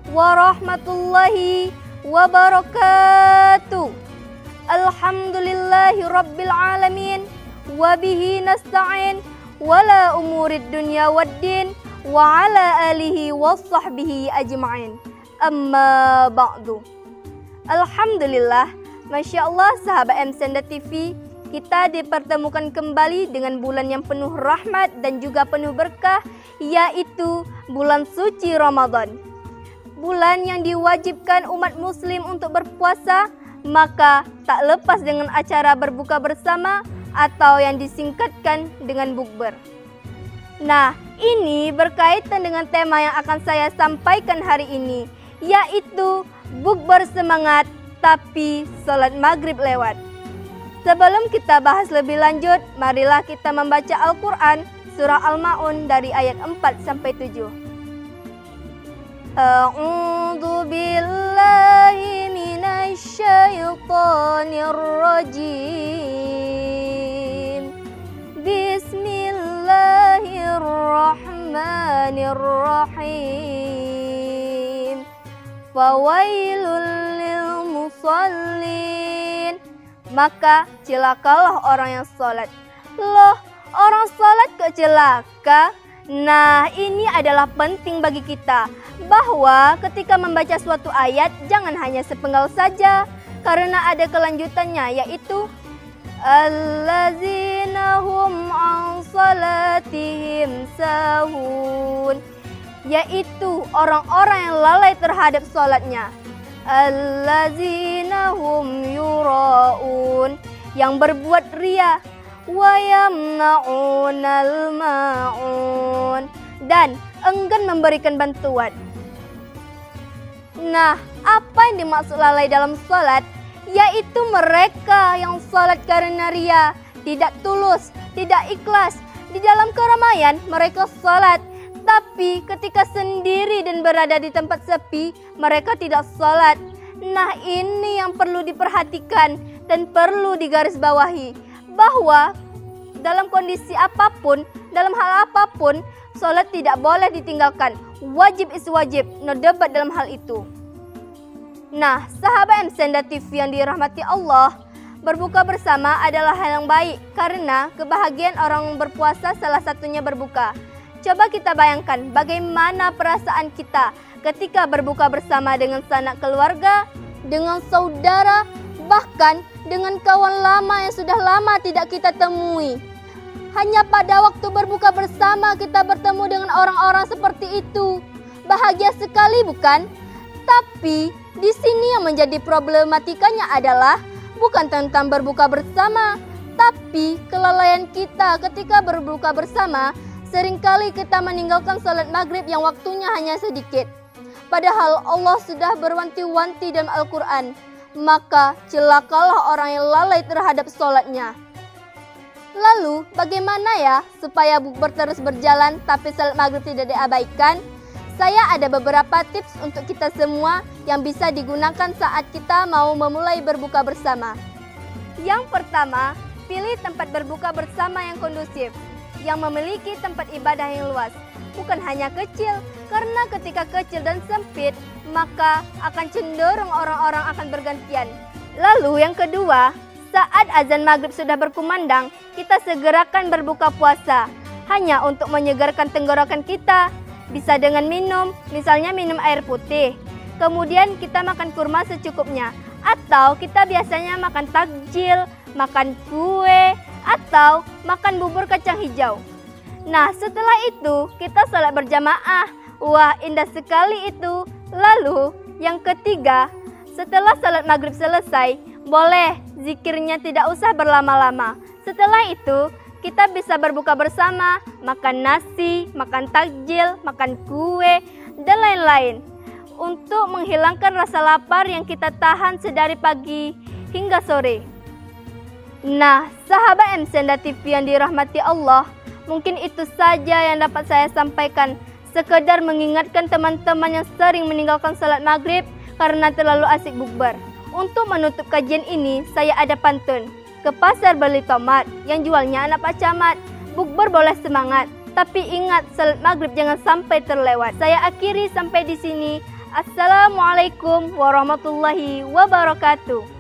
warahmatullahi wabarakatuh. Alhamdulillahi rabbil alamin, wabihi nasta'in, wala umurid dunya waddin, wa ala alihi wa sahbihi ajma'in. Amma ba'du. Alhamdulillah, Masya Allah sahabat Msenda TV, kita dipertemukan kembali dengan bulan yang penuh rahmat dan juga penuh berkah, yaitu bulan suci Ramadan. Bulan yang diwajibkan umat muslim untuk berpuasa, maka tak lepas dengan acara berbuka bersama atau yang disingkatkan dengan bukber. Nah, ini berkaitan dengan tema yang akan saya sampaikan hari ini, yaitu bukber semangat tapi sholat maghrib lewat. Sebelum kita bahas lebih lanjut, marilah kita membaca Al-Quran surah Al-Ma'un dari ayat 4-7. A'udzu billahi minasy syaithanir rajim. Bismillahirrahmanirrahim. Fawailul lil musallin. Maka celakalah orang yang sholat. Loh, orang sholat kok celaka? Nah, ini adalah penting bagi kita, bahwa ketika membaca suatu ayat jangan hanya sepenggal saja, karena ada kelanjutannya, yaitu allazina hum an salatihim sahun, yaitu orang-orang yang lalai terhadap sholatnya. Allazina hum yura'un, yang berbuat riya. Wa yamna'unal ma'un, dan enggan memberikan bantuan. Nah, apa yang dimaksud lalai dalam sholat? Yaitu mereka yang sholat karena riya, tidak tulus, tidak ikhlas. Di dalam keramaian mereka sholat, tapi ketika sendiri dan berada di tempat sepi, mereka tidak sholat. Nah, ini yang perlu diperhatikan dan perlu digarisbawahi, bahwa dalam kondisi apapun, dalam hal apapun, sholat tidak boleh ditinggalkan. Wajib is wajib, no debat dalam hal itu. Nah, sahabat Msenda TV yang dirahmati Allah, berbuka bersama adalah hal yang baik, karena kebahagiaan orang berpuasa salah satunya berbuka. Coba kita bayangkan bagaimana perasaan kita ketika berbuka bersama dengan sanak keluarga, dengan saudara, bahkan dengan kawan lama yang sudah lama tidak kita temui. Hanya pada waktu berbuka bersama kita bertemu dengan orang-orang seperti itu. Bahagia sekali, bukan? Tapi di sini yang menjadi problematikanya adalah bukan tentang berbuka bersama, tapi kelalaian kita ketika berbuka bersama. Seringkali kita meninggalkan sholat maghrib yang waktunya hanya sedikit. Padahal Allah sudah berwanti-wanti dalam Al-Quran. Maka celakalah orang yang lalai terhadap sholatnya. Lalu bagaimana ya supaya bukber terus berjalan tapi sholat maghrib tidak diabaikan? Saya ada beberapa tips untuk kita semua yang bisa digunakan saat kita mau memulai berbuka bersama. Yang pertama, pilih tempat berbuka bersama yang kondusif, yang memiliki tempat ibadah yang luas, bukan hanya kecil, karena ketika kecil dan sempit, maka akan cenderung orang-orang akan bergantian. Lalu yang kedua, saat azan maghrib sudah berkumandang, kita segerakan berbuka puasa, hanya untuk menyegarkan tenggorokan kita, bisa dengan minum, misalnya minum air putih, kemudian kita makan kurma secukupnya, atau kita biasanya makan takjil, makan kue, atau makan bubur kacang hijau. Nah, setelah itu kita sholat berjamaah. Wah, indah sekali itu. Lalu yang ketiga, setelah sholat maghrib selesai, boleh zikirnya tidak usah berlama-lama. Setelah itu kita bisa berbuka bersama, makan nasi, makan takjil, makan kue, dan lain-lain, untuk menghilangkan rasa lapar yang kita tahan sedari pagi hingga sore. Nah, sahabat Msenda TV yang dirahmati Allah, mungkin itu saja yang dapat saya sampaikan. Sekedar mengingatkan teman-teman yang sering meninggalkan salat maghrib karena terlalu asik bukber. Untuk menutup kajian ini, saya ada pantun. Ke pasar beli tomat, yang jualnya anak Pak Camat. Bukber boleh semangat, tapi ingat salat maghrib jangan sampai terlewat. Saya akhiri sampai di sini. Assalamualaikum warahmatullahi wabarakatuh.